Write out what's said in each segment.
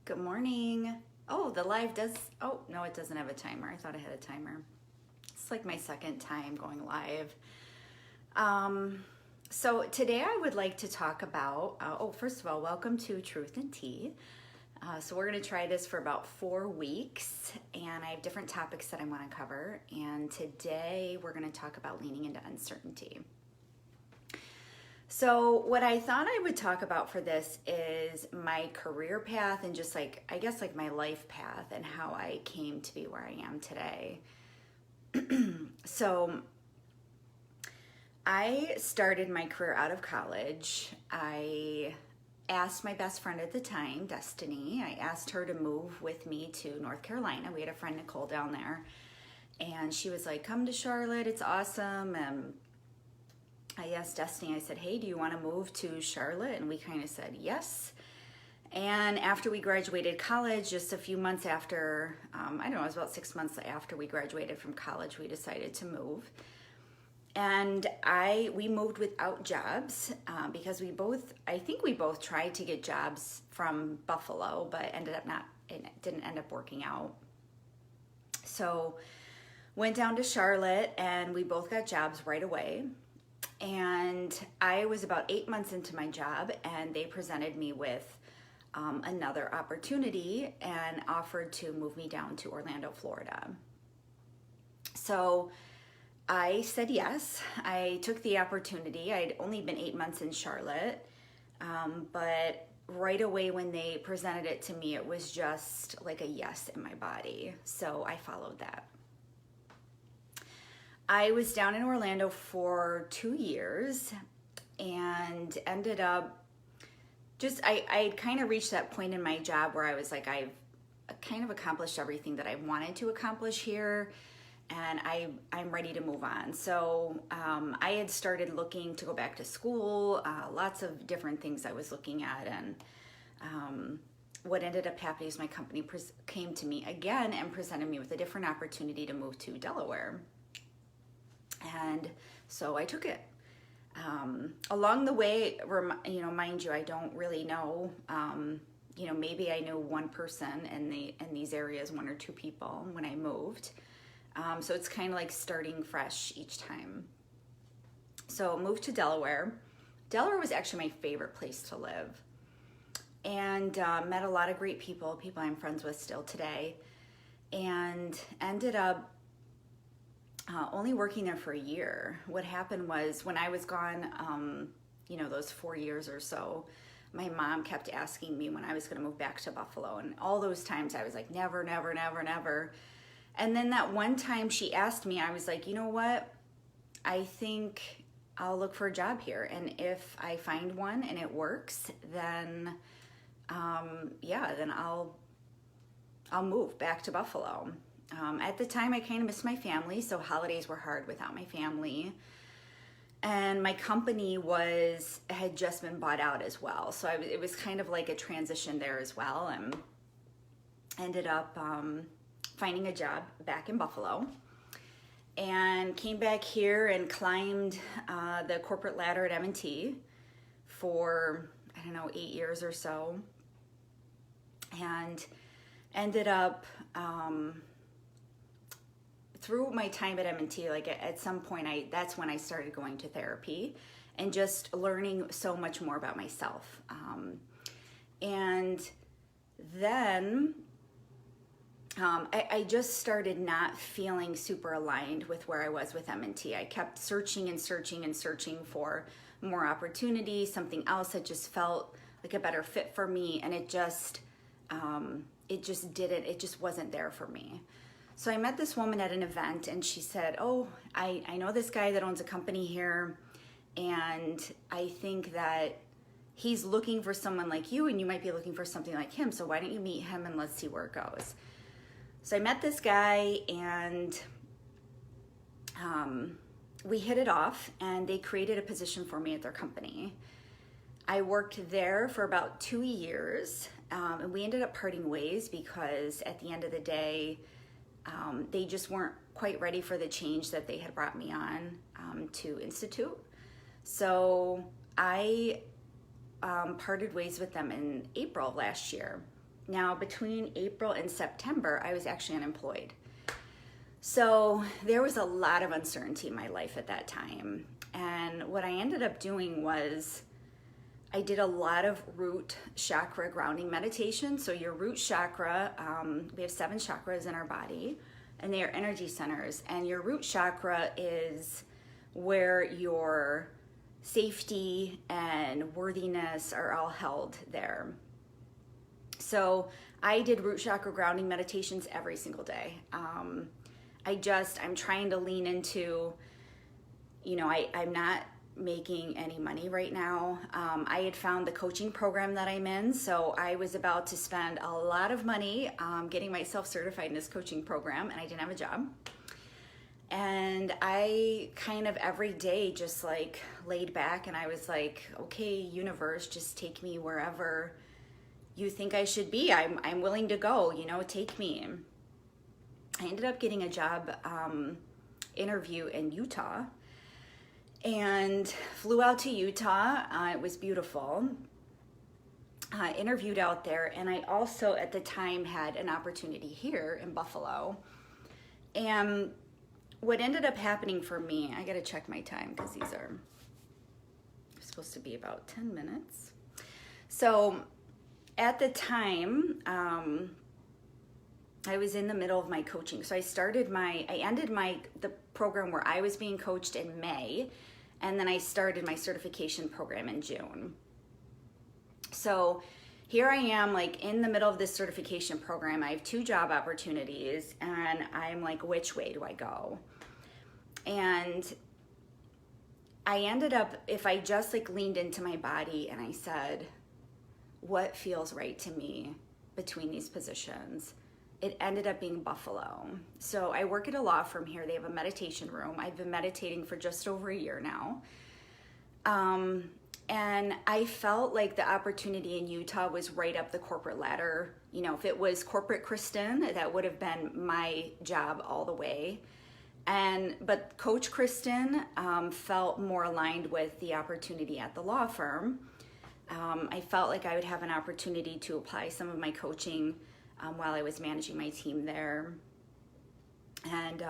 Good morning. Oh, the live does, oh, no, it doesn't have a timer. I thought it had a timer. It's like my second time going live. So today I would like to talk about, first of all, welcome to Truth and Tea. So we're going to try this for about 4 weeks, and I have different topics that I want to cover. And today we're going to talk about leaning into uncertainty. So what I thought I would talk about for this is my career path and just I guess my life path and how I came to be where I am today. So I started my career out of college. I asked my best friend at the time, Destiny, I asked her to move with me to North Carolina. We had a friend, Nicole, down there. And she was like, come to Charlotte, it's awesome. And I asked Destiny, I said, hey, do you want to move to Charlotte? And we kind of said yes. And after we graduated college, just a few months after, I don't know, it was about 6 months after we graduated from college, we decided to move. And we moved without jobs because I think we both tried to get jobs from Buffalo, but it didn't end up working out. So went down to Charlotte and we both got jobs right away. And I was about 8 months into my job and they presented me with another opportunity and offered to move me down to Orlando, Florida. So I said yes. I took the opportunity. I'd only been 8 months in Charlotte, but right away when they presented it to me, it was just like a yes in my body. So I followed that. I was down in Orlando for 2 years and ended up I kind of reached that point in my job where I was like, I've kind of accomplished everything that I wanted to accomplish here, and I'm ready to move on. So I had started looking to go back to school, lots of different things I was looking at, and what ended up happening is my company came to me again and presented me with a different opportunity to move to Delaware. And so I took it. Along the way, mind you, I don't really know, maybe I knew one person in these areas, one or two people when I moved. So it's kind of like starting fresh each time. So moved to Delaware. Delaware was actually my favorite place to live. And met a lot of great people I'm friends with still today. And ended up only working there for a year. What happened was when I was gone, those 4 years or so, my mom kept asking me when I was going to move back to Buffalo. And all those times I was like, never, never, never, never. And then that one time she asked me, I was like, you know what? I think I'll look for a job here. And if I find one and it works, then, then I'll move back to Buffalo. At the time, I kind of missed my family, so holidays were hard without my family. And my company had just been bought out as well, so it was kind of like a transition there as well, and ended up finding a job back in Buffalo, and came back here and climbed the corporate ladder at M&T for, 8 years or so, and ended up through my time at M&T, at some point, that's when I started going to therapy and just learning so much more about myself. And then I just started not feeling super aligned with where I was with M&T. I kept searching and searching and searching for more opportunity, something else that just felt like a better fit for me, and it just wasn't there for me. So I met this woman at an event and she said, oh, I know this guy that owns a company here, and I think that he's looking for someone like you, and you might be looking for something like him, so why don't you meet him and let's see where it goes. So I met this guy and we hit it off, and they created a position for me at their company. I worked there for about 2 years, and we ended up parting ways because at the end of the day, they just weren't quite ready for the change that they had brought me on to institute. So I parted ways with them in April of last year. Now, between April and September, I was actually unemployed. So there was a lot of uncertainty in my life at that time. And what I ended up doing was I did a lot of root chakra grounding meditation. So your root chakra, we have 7 chakras in our body, and they are energy centers. And your root chakra is where your safety and worthiness are all held there. So I did root chakra grounding meditations every single day. I'm trying to lean into, I'm not making any money right now. I had found the coaching program that I'm in, so I was about to spend a lot of money getting myself certified in this coaching program, and I didn't have a job. And I kind of every day just like laid back, and I was like, okay, universe, just take me wherever you think I should be. I'm willing to go, take me. I ended up getting a job interview in Utah and flew out to Utah. It was beautiful. Interviewed out there, and I also at the time had an opportunity here in Buffalo. And what ended up happening for me, I gotta check my time because these are supposed to be about 10 minutes. So at the time, I was in the middle of my coaching. So I ended the program where I was being coached in May, and then I started my certification program in June. So here I am, like in the middle of this certification program. I have 2 job opportunities, and I'm like, which way do I go? And I ended up, if I just like leaned into my body and I said, what feels right to me between these positions? It ended up being Buffalo. So I work at a law firm here. They have a meditation room. I've been meditating for just over a year now. And I felt like the opportunity in Utah was right up the corporate ladder. If it was corporate Kristen, that would have been my job all the way. But Coach Kristen felt more aligned with the opportunity at the law firm. I felt like I would have an opportunity to apply some of my coaching while I was managing my team there. And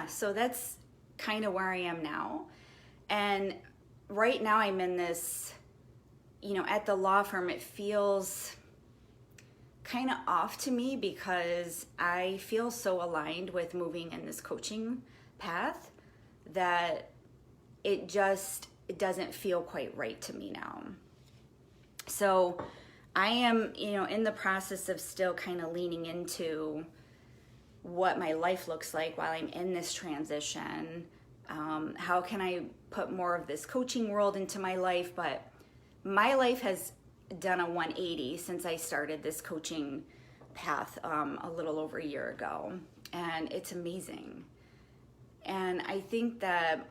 so that's kind of where I am now. And right now I'm in this, at the law firm, it feels kind of off to me because I feel so aligned with moving in this coaching path that it doesn't feel quite right to me now. So I am, in the process of still kind of leaning into what my life looks like while I'm in this transition. How can I put more of this coaching world into my life? But my life has done a 180 since I started this coaching path a little over a year ago. And it's amazing. And I think that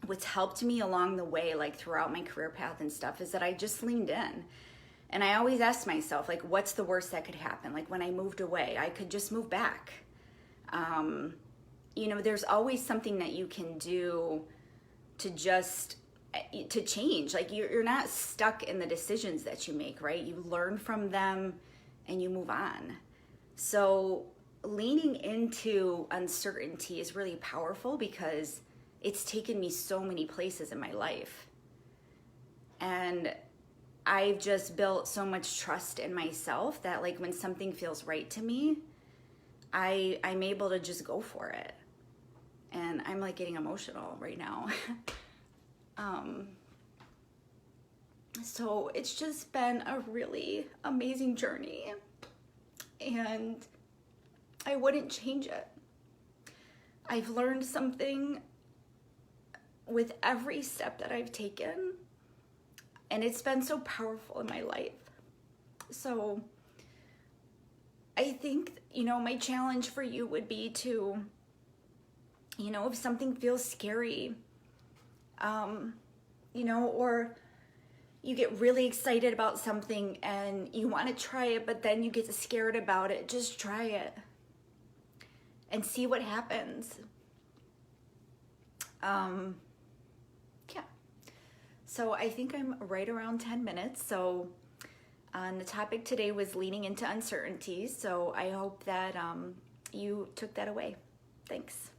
what's helped me along the way, like throughout my career path and stuff, is that I just leaned in. And I always asked myself, like, what's the worst that could happen? Like when I moved away, I could just move back. There's always something that you can do to change. Like you're not stuck in the decisions that you make, right? You learn from them and you move on. So leaning into uncertainty is really powerful because it's taken me so many places in my life. And I've just built so much trust in myself that like when something feels right to me, I'm able to just go for it. And I'm like getting emotional right now. So it's just been a really amazing journey, and I wouldn't change it. I've learned something with every step that I've taken, and it's been so powerful in my life. So I think, my challenge for you would be to, if something feels scary, or you get really excited about something and you want to try it, but then you get scared about it, just try it and see what happens. So I think I'm right around 10 minutes. So And the topic today was leaning into uncertainty. So I hope that you took that away. Thanks.